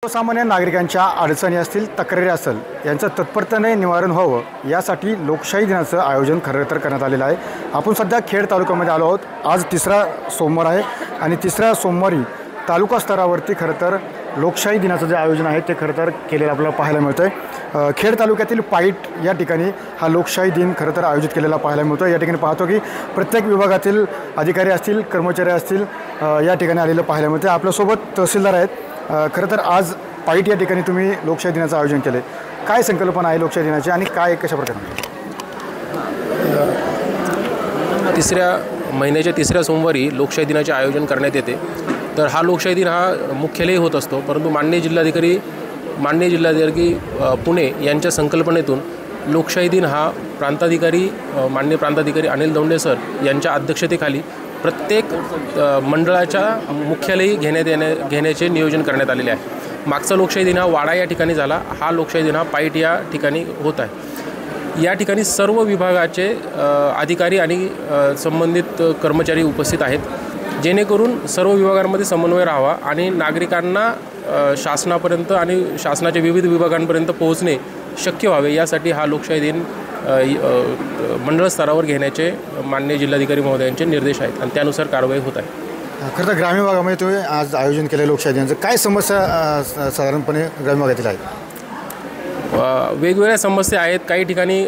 सर्वसामान्य नागरिकांच्या अडचणी असतील, तक्रारी असेल, यांचं तत्परतेने निवारण व्हावं यासाठी लोकशाही दिनाचं आयोजन खरं तर करण्यात आलेलं आहे। आपण सध्या खेड तालुक्यामध्ये आलो आहोत। आज तिसरा सोमवार आहे आणि तिसऱ्या सोमवारी तालुका स्तरावरती खरं तर लोकशाही दिनाचं जे आयोजन आहे ते खरं तर केलेलं आपल्याला पाहायला मिळतं आहे। खेड तालुक्यातील पाईट या ठिकाणी हा लोकशाही दिन खरं तर आयोजित केलेला पाहायला मिळतो। या ठिकाणी पाहतो की प्रत्येक विभागातील अधिकारी असतील, कर्मचारी असतील, या ठिकाणी आलेलं पाहायला मिळतं। आपल्यासोबत तहसीलदार आहेत। खरं तर आज पाईट या ठिकाणी तुम्ही लोकशाही दिनाचं आयोजन केले, काय संकल्पना आहे लोकशाही दिनाची आणि काय कशा प्रकारे? तिसऱ्या महिन्याच्या तिसऱ्या सोमवारी लोकशाही दिनाचे आयोजन करण्यात येते। तर हा लोकशाही दिन हा मुख्यालयी होत असतो, परंतु माननीय जिल्हाधिकारी पुणे यांच्या संकल्पनेतून लोकशाही दिन हा माननीय प्रांताधिकारी अनिल दौंडे सर यांच्या अध्यक्षतेखाली प्रत्येक मंडळाच्या मुख्यालयी घेण्याचे नियोजन करण्यात आलेले आहे। मागचा लोकशाही दिन हा वाडा या ठिकाणी झाला, हा लोकशाही दिन हा पाईट या ठिकाणी होत आहे। या ठिकाणी सर्व विभागाचे अधिकारी आणि संबंधित कर्मचारी उपस्थित आहेत, जेणेकरून सर्व विभागांमध्ये समन्वय राहावा आणि नागरिकांना शासनापर्यंत आणि शासनाच्या विविध विभागांपर्यंत पोहोचणे शक्य व्हावे यासाठी हा लोकशाही दिन मंडळ स्तरावर घेण्याचे माननीय जिल्हाधिकारी महोदयांचे निर्देश आहेत आणि त्यानुसार कारवाई होत आहे। खरं तर ग्रामीण भागामध्ये तुम्ही आज आयोजन केलं लोकशाही दिनाचं, काय समस्या साधारणपणे ग्रामीण भागातील आहेत? वेगवेगळ्या समस्या आहेत। काही ठिकाणी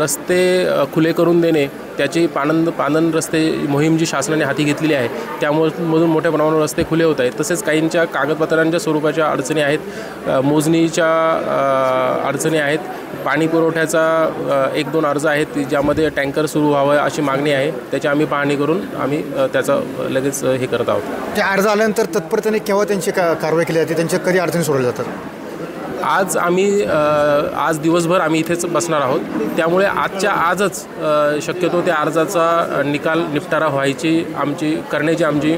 रस्ते खुले करून देणे, त्याची पानन रस्ते मोहीम जी शासनाने हाती घेतलेली आहे त्यामधून मोठ्या प्रमाणावर रस्ते खुले होत आहेत। तसेच काहींच्या कागदपत्रांच्या स्वरूपाच्या अडचणी आहेत, मोजणीच्या अडचणी आहेत, पाणी पुरवठ्याचा 1-2 अर्ज आहेत ज्यामध्ये टँकर सुरू व्हावं अशी मागणी आहे। त्याची आम्ही पाहणी करून आम्ही त्याचं लगेच हे करत आहोत। ते अर्ज आल्यानंतर तत्परतेने केव्हा त्यांची कारवाई केली जाते, त्यांच्या कधी अडचणी सोडवल्या जातात? आज दिवसभर आम्ही इथेच बसणार आहोत, त्यामुळे आजच शक्यतो त्या अर्जाचा निपटारा करण्याची आमची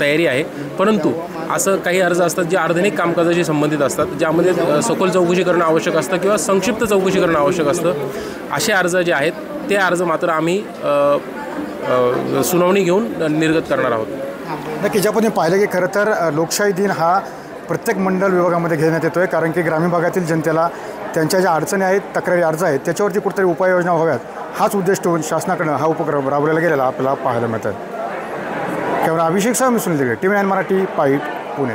तयारी आहे। परंतु असं काही अर्ज असतात जे अर्धनिक कामकाजाशी संबंधित असतात, ज्यामध्ये सखोल चौकशी करणं आवश्यक असतं किंवा संक्षिप्त चौकशी करणं आवश्यक असतं। असे अर्ज जे आहेत ते अर्ज मात्र आम्ही सुनावणी घेऊन निर्गत करणार आहोत। नक्की ज्या पद्धतीने पाहिलं की खरं तर लोकशाही दिन हा प्रत्येक मंडळ विभागामध्ये घेण्यात येतो आहे, कारण की ग्रामीण भागातील जनतेला त्यांच्या ज्या अडचणी आहेत, तक्रारी अर्ज आहेत, त्याच्यावरती कुठेतरी उपाययोजना व्हाव्यात हाच उद्देश ठेवून शासनाकडून हा उपक्रम राबवलेला गेलेला आपल्याला पाहायला मिळतं आहे। कॅमेरा अभिषेक सह मी सुनील दिघे, टीव्ही 9 मराठी, पाईट, पुणे।